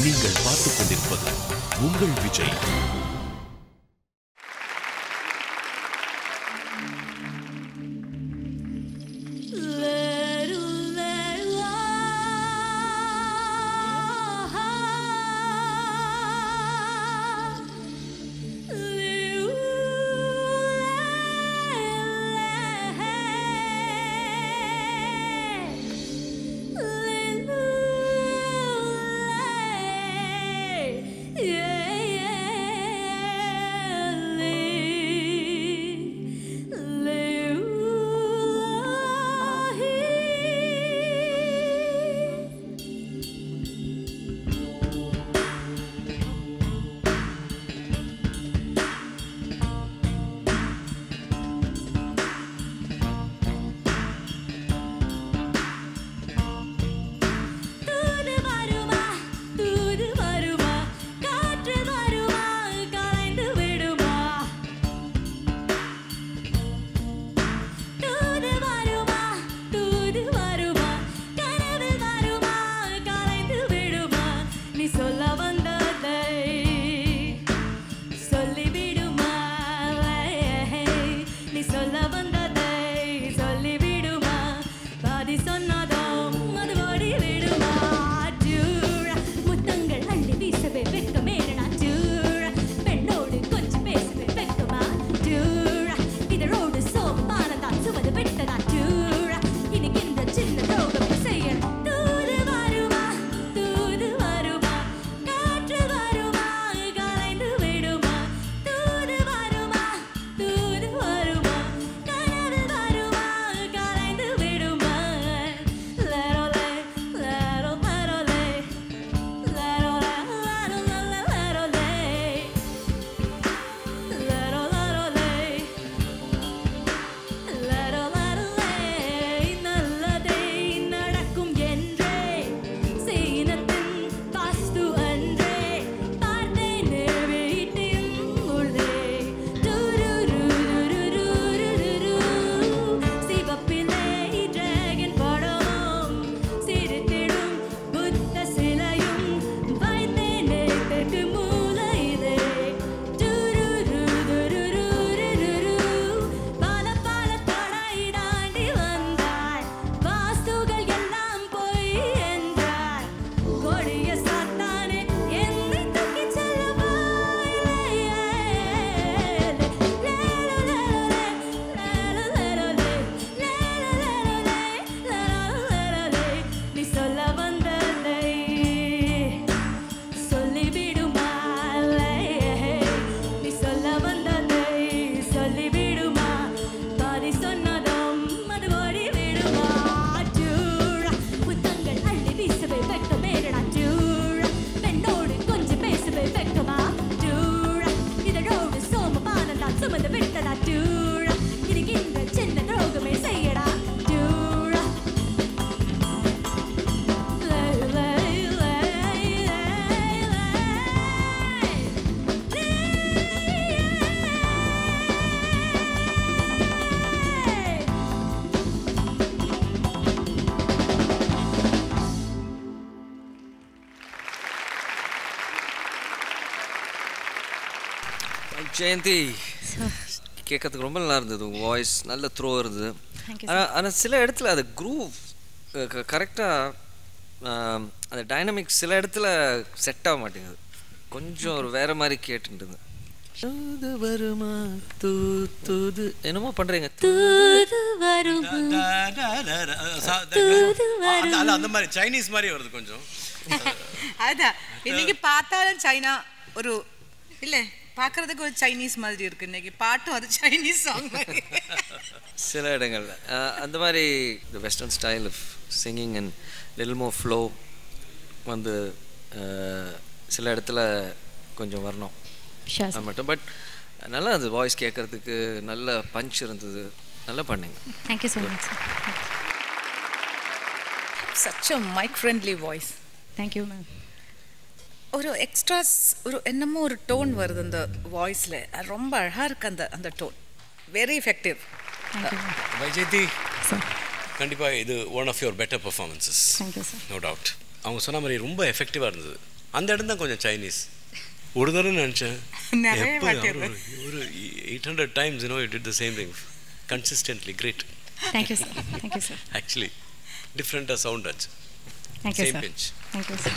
நீங்கள் பார்த்துக் கொண்டிருப்பது உங்கள் விஜய். ஜெயந்தி, கேட்கறதுக்கு ரொம்ப நல்லா இருந்தது. உங்கள் வாய்ஸ் நல்ல த்ரோ இருந்தது. ஆனால் சில இடத்துல அது குரூவ் கரெக்டாக அந்த டைனமிக்ஸ் சில இடத்துல செட் ஆக மாட்டேங்குது. கொஞ்சம் ஒரு வேற மாதிரி கேட்டுருந்தது. தூது வருமா தூது என்னமோ பண்றீங்க. தூது வருமா அந்த மாதிரி சைனீஸ் மாதிரி வருது கொஞ்சம். அதான் இன்னைக்கு பார்த்தாலும் சைனா ஒரு இல்லை பார்க்கறதுக்கு ஒரு சைனீஸ் மாதிரி இருக்கு. இன்னைக்கு பாட்டும் அது சைனீஸ் சாங் மாதிரி சில இடங்கள்ல அந்த மாதிரி western style of singing and little more flow வந்து சில இடத்துல கொஞ்சம் வரணும் மட்டும். பட் நல்லா அது வாய்ஸ் கேட்கறதுக்கு நல்ல பஞ்ச் இருந்தது. நல்லா பண்ணீங்க. Thank you so much. Such a mic friendly voice. Thank you ma'am. ஒரு எக்ஸ்ட்ராஸ் ஒரு என்னமோ ஒரு டோன் வருது அந்த வாய்ஸில். ரொம்ப அழகாக இருக்குது அந்த அந்த டோன். Very effective. வைஜெயந்தி, கண்டிப்பாக இது one of your better performances. Thank you sir. No doubt. அவங்க சொன்ன மாதிரி ரொம்ப எஃபெக்டிவாக இருந்தது. அந்த இடம் தான் கொஞ்சம் சைனீஸ். ஒரு தடவை நினச்சேன் நிறைய வாட்டி ஒரு 800 times, you know, you did the same thing consistently. Great. Thank you, sir. Thank you, sir. Actually different sound touch. Thank you, Same sir. pitch. Thank you, sir.